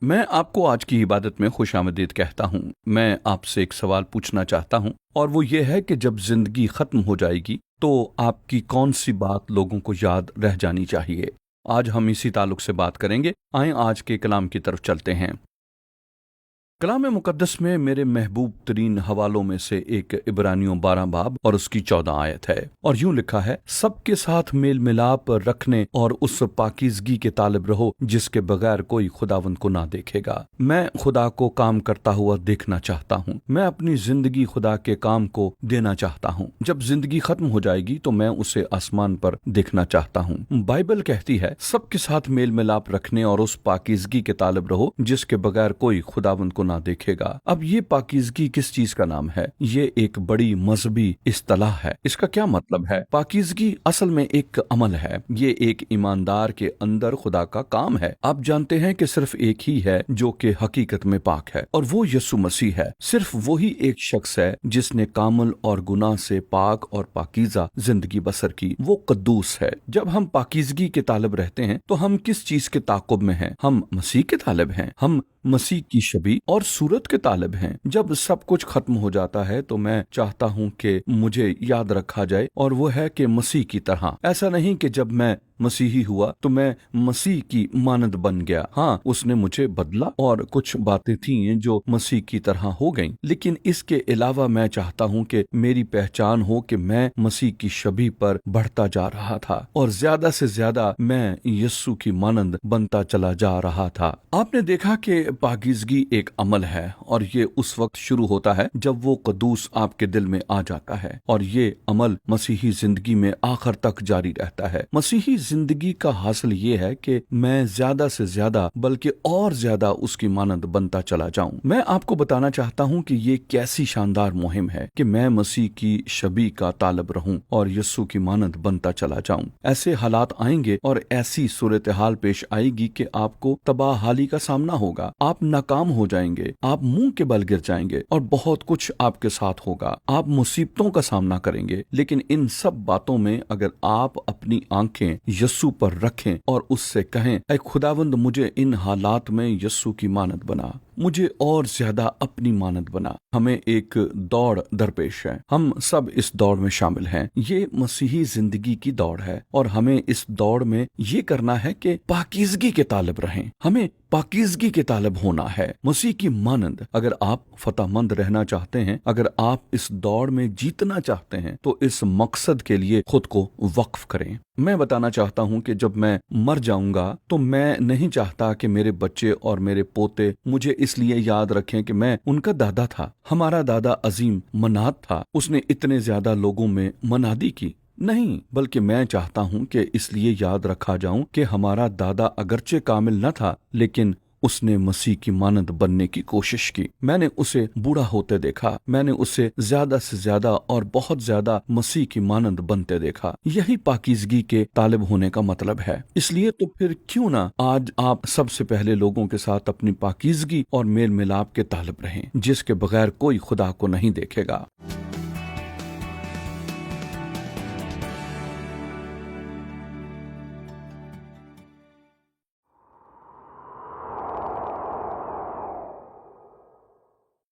मैं आपको आज की इबादत में खुशामदीद कहता हूँ। मैं आपसे एक सवाल पूछना चाहता हूँ और वो ये है कि जब जिंदगी खत्म हो जाएगी तो आपकी कौन सी बात लोगों को याद रह जानी चाहिए। आज हम इसी ताल्लुक से बात करेंगे। आए आज के कलाम की तरफ चलते हैं। कलाम मुकद्दस में मेरे महबूब तरीन हवालों में से एक इब्रानियों 12 बाब और उसकी 14 आयत है और यूं लिखा है, सबके साथ मेल मिलाप रखने और उस पाकीज़गी के तालिब रहो जिसके बगैर कोई खुदावंद को ना देखेगा। मैं खुदा को काम करता हुआ देखना चाहता हूँ। मैं अपनी जिंदगी खुदा के काम को देना चाहता हूँ। जब जिंदगी खत्म हो जाएगी तो मैं उसे आसमान पर देखना चाहता हूँ। बाइबल कहती है, सबके साथ मेल मिलाप रखने और उस पाकीज़गी के तालिब रहो जिसके बगैर कोई खुदावंद को ना देखेगा। अब ये पाकीज़गी किस चीज का नाम है? ये एक बड़ी मजहबी इस्तिलाह है। इसका क्या मतलब है? पाकीज़गी असल में एक अमल है। ये एक ईमानदार के अंदर खुदा का काम है। आप जानते हैं कि सिर्फ एक ही है जो कि हकीकत में पाक है और वो यीशु मसीह है। सिर्फ वही एक शख्स है जिसने कामल और गुनाह से पाक और पाकीज़ा जिंदगी बसर की। वो कद्दूस है। जब हम पाकीज़गी के तालिब रहते हैं तो हम किस चीज के ताक़ुब में हैं? हम मसीह के तालिब हैं। हम मसीह की शबी और सूरत के तालिब हैं। जब सब कुछ खत्म हो जाता है तो मैं चाहता हूँ कि मुझे याद रखा जाए और वो है कि मसीह की तरह। ऐसा नहीं कि जब मैं मसीही हुआ तो मैं मसीह की मानद बन गया। हाँ, उसने मुझे बदला और कुछ बातें थीं जो मसीह की तरह हो गईं, लेकिन इसके अलावा मैं चाहता हूँ कि मेरी पहचान हो कि मैं मसीह की शबी पर बढ़ता जा रहा था और ज्यादा से ज्यादा मैं यीशु की मानद बनता चला जा रहा था। आपने देखा कि पाकीज़गी एक अमल है और ये उस वक्त शुरू होता है जब वो कद्दूस आपके दिल में आ जाता है और ये अमल मसीही जिंदगी में आखिर तक जारी रहता है। मसीही जिंदगी का हासिल ये है कि मैं ज्यादा से ज्यादा बल्कि और ज्यादा उसकी मानद बनता चला जाऊं। मैं आपको बताना चाहता हूं कि ये कैसी शानदार मुहिम है कि मैं मसीह की शबी का तालिब रहूं और यीशु की मानद बनता चला जाऊं। ऐसे हालात आएंगे और ऐसी सूरत हाल पेश आएगी कि आपको तबाहाली का सामना होगा। आप नाकाम हो जाएंगे, आप मुंह के बल गिर जाएंगे और बहुत कुछ आपके साथ होगा। आप मुसीबतों का सामना करेंगे, लेकिन इन सब बातों में अगर आप अपनी आंखें यस्सु पर रखें और उससे कहें, ऐ खुदावंद मुझे इन हालात में यस्सु की मानद बना, मुझे और ज्यादा अपनी मानद बना। हमें एक दौड़ दरपेश है। हम सब इस दौड़ में शामिल हैं। ये मसीही जिंदगी की दौड़ है और हमें इस दौड़ में ये करना है कि पाकीज़गी के तालिब रहें। हमें पाकीज़गी के तालिब होना है, मसीह की मानद। अगर आप फतहमंद रहना चाहते हैं, अगर आप इस दौड़ में जीतना चाहते हैं तो इस मकसद के लिए खुद को वक्फ करें। मैं बताना चाहता हूं कि जब मैं मर जाऊंगा तो मैं नहीं चाहता कि मेरे बच्चे और मेरे पोते मुझे इसलिए याद रखें कि मैं उनका दादा था। हमारा दादा अजीम मनात था, उसने इतने ज्यादा लोगों में मनादी की। नहीं, बल्कि मैं चाहता हूं कि इसलिए याद रखा जाऊं कि हमारा दादा अगरचे कामिल न था, लेकिन उसने मसीह की मानद बनने की कोशिश की। मैंने उसे बूढ़ा होते देखा। मैंने उसे ज्यादा से ज्यादा और बहुत ज्यादा मसीह की मानद बनते देखा। यही पाकीज़गी के तालिब होने का मतलब है। इसलिए तो फिर क्यों ना आज आप सबसे पहले लोगों के साथ अपनी पाकीज़गी और मेल मिलाप के तालिब रहें जिसके बगैर कोई खुदा को नहीं देखेगा।